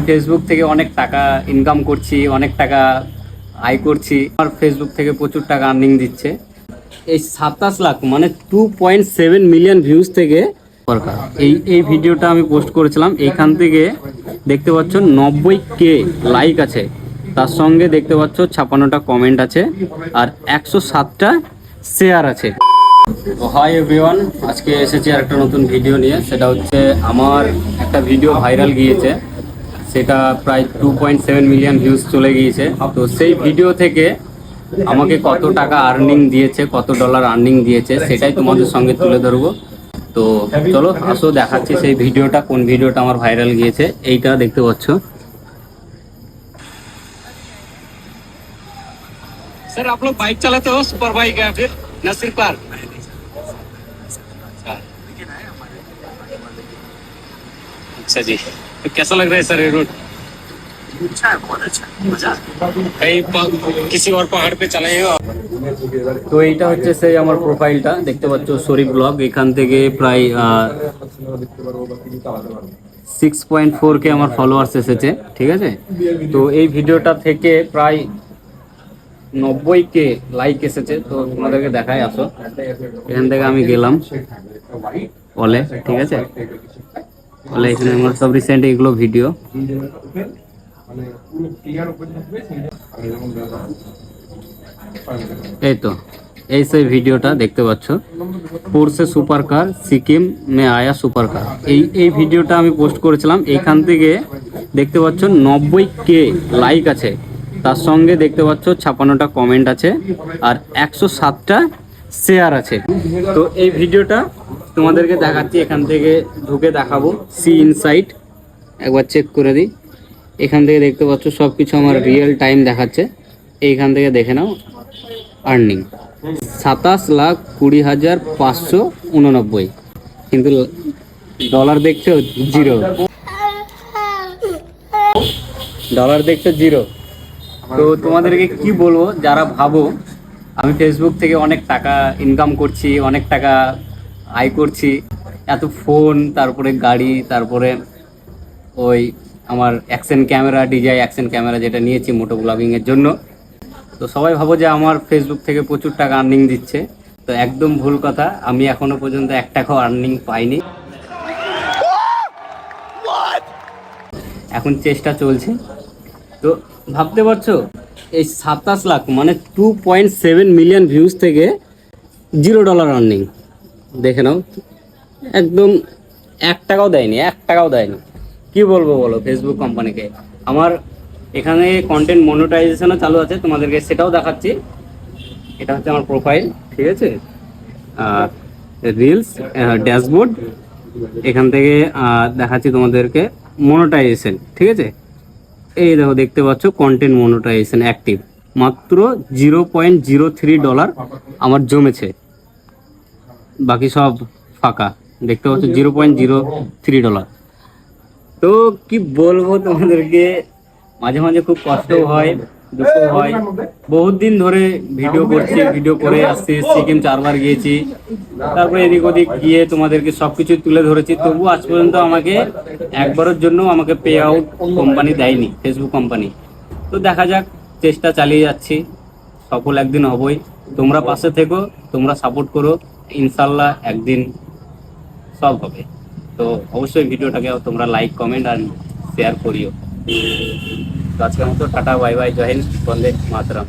আমি ফেসবুক থেকে অনেক টাকা ইনকাম করছি, অনেক টাকা আয় করছি। আমার ফেসবুক থেকে প্রচুর টাকা আর্নিং দিচ্ছে। এই 27 লাখ মানে 2.7 মিলিয়ন ভিউজ থেকে সরকার এই ভিডিওটা আমি পোস্ট করেছিলাম। এইখান থেকে দেখতে পাচ্ছ 90K লাইক আছে, তার সঙ্গে দেখতে পাচ্ছ 56টা কমেন্ট আছে আর 107টা শেয়ার আছে। হাই এভরিওয়ান, আজকে এসেছি আর একটা নতুন ভিডিও নিয়ে। সেটা হচ্ছে আমার একটা ভিডিও ভাইরাল গিয়েছে, সেটা প্রায় 2.7 মিলিয়ন ভিউজ চলে গিয়েছে। তো সেই ভিডিও থেকে আমাকে কত টাকা আর্নিং দিয়েছে, কত ডলার আর্নিং দিয়েছে, সেটাই তোমাদের সঙ্গে তুলে ধরবো। তো চলো আসো দেখাচ্ছি সেই ভিডিওটা, কোন ভিডিওটা আমার ভাইরাল গিয়েছে। এইটা দেখতে পাচ্ছ। सर आप लोग बाइक चलाते हो, सुपर बाइक या फिर नसीर कार? अच्छा जी, तो कैसा लग रहा है सर ये रूट? अच्छा है, बहुत अच्छा है, मजा आता है। कहीं किसी और पहाड़ पे चले हो? তো এইটা হচ্ছে সেই আমার প্রোফাইলটা দেখতে পাচ্ছ, শরীফ ব্লগ। এখান থেকে প্রায় 6.4K আমার ফলোয়ার্স এসেছে, ঠিক আছে। তো এই ভিডিওটা থেকে প্রায় 90K লাইক এসেছে। তো তোমাদেরকে দেখাই, আসো। এখান থেকে আমি গেলাম অলে, ঠিক আছে। অলে এখানে আমার সব রিসেন্ট এগুলো ভিডিও। এই তো এই সেই ভিডিওটা দেখতে পাচ্ছ, পোরশে সুপার কার সিকিম মে আয়া সুপার কার। এই ভিডিওটা আমি পোস্ট করেছিলাম। এইখান থেকে দেখতে পাচ্ছ 90K লাইক আছে, তার সঙ্গে দেখতে পাচ্ছ 56টা কমেন্ট আছে আর 107টা শেয়ার আছে। তো এই ভিডিওটা তোমাদেরকে দেখাচ্ছি, এখান থেকে ঢুকে দেখাবো। সি ইনসাইট একবার চেক করে দিই। এখান থেকে দেখতে পাচ্ছ সব কিছু আমার রিয়েল টাইম দেখাচ্ছে। এইখান থেকে দেখে নাও আর্নিং 27,20,589, কিন্তু ডলার দেখছো জিরো, ডলার দেখছো জিরো। তো তোমাদেরকে কি বলবো, যারা ভাবো আমি ফেসবুক থেকে অনেক টাকা ইনকাম করছি, অনেক টাকা আয় করছি, এত ফোন, তারপরে গাড়ি, তারপরে ওই আমার অ্যাকশন ক্যামেরা, ডিজাই অ্যাকশন ক্যামেরা যেটা নিয়েছি মোটো ব্লগিংয়ের জন্য। তো সবাই ভাবো যে আমার ফেসবুক থেকে প্রচুর টাকা আর্নিং দিচ্ছে। তো একদম ভুল কথা, আমি এখনো পর্যন্ত 1 টাকাও আর্নিং পাইনি। এখন চেষ্টা চলছে। তো ভাবতে পারছো এই 27 লাখ মানে 2.7 মিলিয়ন ভিউজ থেকে $0 আর্নিং। দেখে নাও, একদম 1 টাকাও দেয়নি, 1 টাকাও দেয়নি। কি বলবো বলো ফেসবুক কোম্পানিকে। আমার এখানে কন্টেন্ট মনিটাইজেশনও চালু আছে, তোমাদেরকে সেটাও দেখাচ্ছি। এটা হচ্ছে আমার প্রোফাইল, ঠিক আছে। রিলস ড্যাশবোর্ড, এখান থেকে দেখাচ্ছি তোমাদেরকে মনিটাইজেশন, ঠিক আছে। এই দেখো, দেখতে পাচ্ছ কন্টেন্ট মনিটাইজেশন অ্যাক্টিভ, মাত্র $0.03 আমার জমেছে, বাকি সব ফাঁকা। দেখতে পাচ্ছ $0.03। তো কি বলবো তোমাদেরকে, মাঝে মাঝে খুব কষ্ট হয়, দুঃখ হয়। বহুত দিন ধরে ভিডিও করছি, ভিডিও করে আসছি, সিকিম 4বার গিয়েছি, তারপরে এদিক ওদিক গিয়ে তোমাদেরকে সবকিছু তুলে ধরেছি। তবু আজ পর্যন্ত আমাকে একবারের জন্য আমাকে পে আউট কোম্পানি দেয়নি, ফেসবুক কোম্পানি। তো দেখা যাক, চেষ্টা চালিয়ে যাচ্ছি, সফল একদিন হবই। তোমরা পাশে থেকো, তোমরা সাপোর্ট করো, ইনশাল্লাহ একদিন সব হবে। তো অবশ্যই ভিডিওটাকে তোমরা লাইক, কমেন্ট আর শেয়ার করিও। তো আজকের মতো টাটা, বাই বাই, জয় হিন্দ, বন্দে মাতরম।